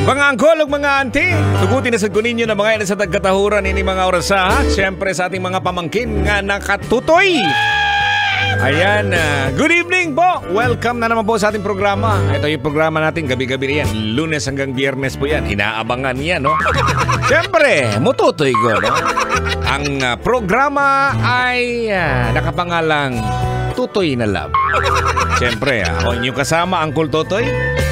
Mga angkol ug mga auntie, tugutin na sa kuninyo na mga sa tagkatahuran ini mga oras ha. Siyempre sa ating mga pamangkin nga nakatutoy. Ayan, good evening po. Welcome na naman po sa ating programa. Ito yung programa natin gabi-gabi yan. Lunes hanggang Biyernes po yan. Inaabangan yan, no? Siyempre, mututoy ko, no? Ang programa ay nakapangalang Tutoy na Love. Siyempre, ako inyong kasama, Uncle Totoy.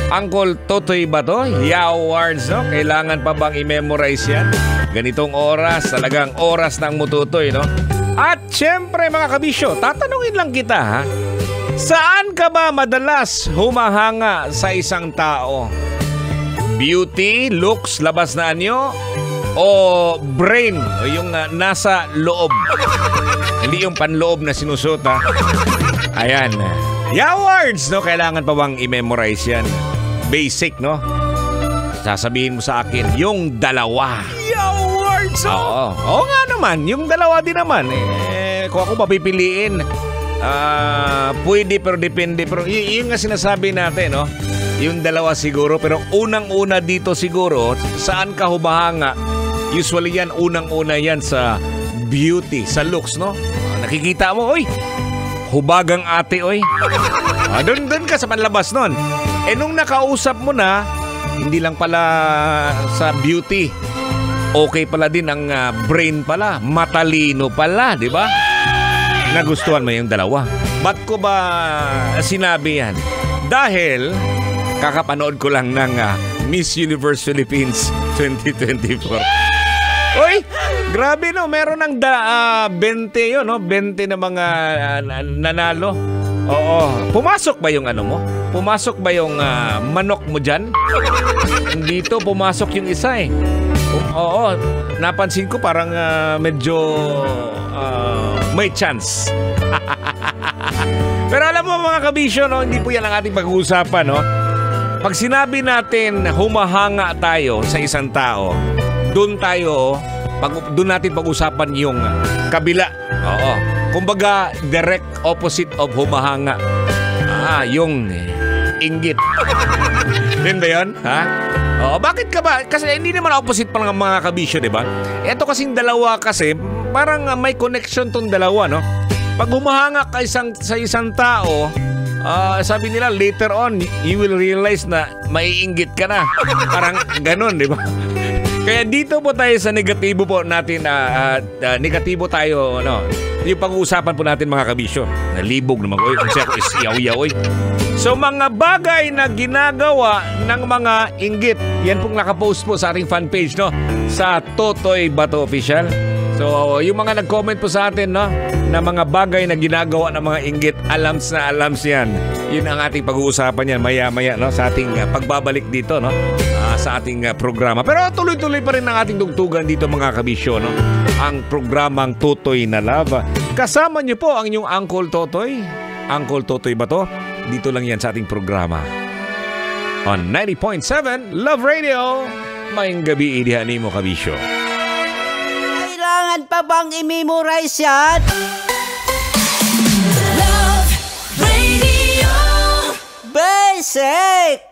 Uncle Totoy ba to? Yeah, words, no? Kailangan pa bang i-memorize yan? Ganitong oras, talagang oras ng mututoy, no? At siyempre mga kabisyo, tatanungin lang kita ha. Saan ka ba madalas humahanga sa isang tao? Beauty, looks, labas na anyo? O brain, o yung nasa loob? Hindi yung panloob na sinusot ha. Ayan. Yeah, words, no? Kailangan pa bang i-memorize yan? Basic, no? Sasabihin mo sa akin, yung dalawa. Yeah, words, no? Oo nga naman, yung dalawa din naman. Kung ako papipiliin, pwede pero depende. Pero yung nga sinasabi natin, no? Yung dalawa siguro, pero unang-una dito siguro, saan ka humahanga? Usually yan, unang-una yan sa beauty, sa looks, no? Nakikita mo, oy, hubagang ate, oy. Doon ka sa panlabas nun. Nung nakausap mo na, hindi lang pala sa beauty, okay pala din ang brain pala, matalino pala, di ba? Nagustuhan mo yung dalawa. Ba't ko ba sinabi yan? Dahil kakapanood ko lang ng Miss Universe Philippines 2024. Uy, grabe no, meron ng 20 yun, no? 20 na mga nanalo. Oo, pumasok ba yung ano mo? Pumasok ba yung manok mo dyan? Dito pumasok yung isa eh. Oo, napansin ko parang medyo may chance. Pero alam mo mga kabisyo, no, hindi po yan ang ating pag-uusapan, no? Pag sinabi natin humahanga tayo sa isang tao, doon natin pag-usapan yung kabila. Oo. Kumbaga, direct opposite of humahanga. Yung inggit. Din ba yun? Ha? Oo, bakit ka ba? Kasi hindi naman opposite pa ng mga kabisyo, di ba? Ito kasing dalawa kasi, parang may connection tong dalawa, no? Pag humahanga ka sa isang tao, sabi nila, later on, you will realize na maiinggit ka na. Parang ganun, di ba? Kaya dito po tayo sa negatibo po natin, negatibo tayo, no? Yung pag-uusapan po natin mga kabisyo. Nalibog naman ko. Kasi ako is yaw-yaw. So mga bagay na ginagawa ng mga inggit. Yan pong nakapost po sa ating fan page, no? Sa Totoy Bato Official. So yung mga nag-comment po sa atin, no? Na mga bagay na ginagawa ng mga inggit. Alams na alams yan. Yun ang ating pag-uusapan yan. Maya-maya, no? Sa ating pagbabalik dito, no? Sa ating programa. Pero tuloy-tuloy pa rin ang ating tugtugan dito mga kabisyo, no? Ang programang Tutoy na Love. Kasama niyo po ang inyong Uncle Totoy. Uncle Totoy ba to? Dito lang yan sa ating programa. On 90.7 Love Radio. Mayang gabi idihan mo kabisyo. Kailangan pa bang i-memorize yan? Love Radio Basic.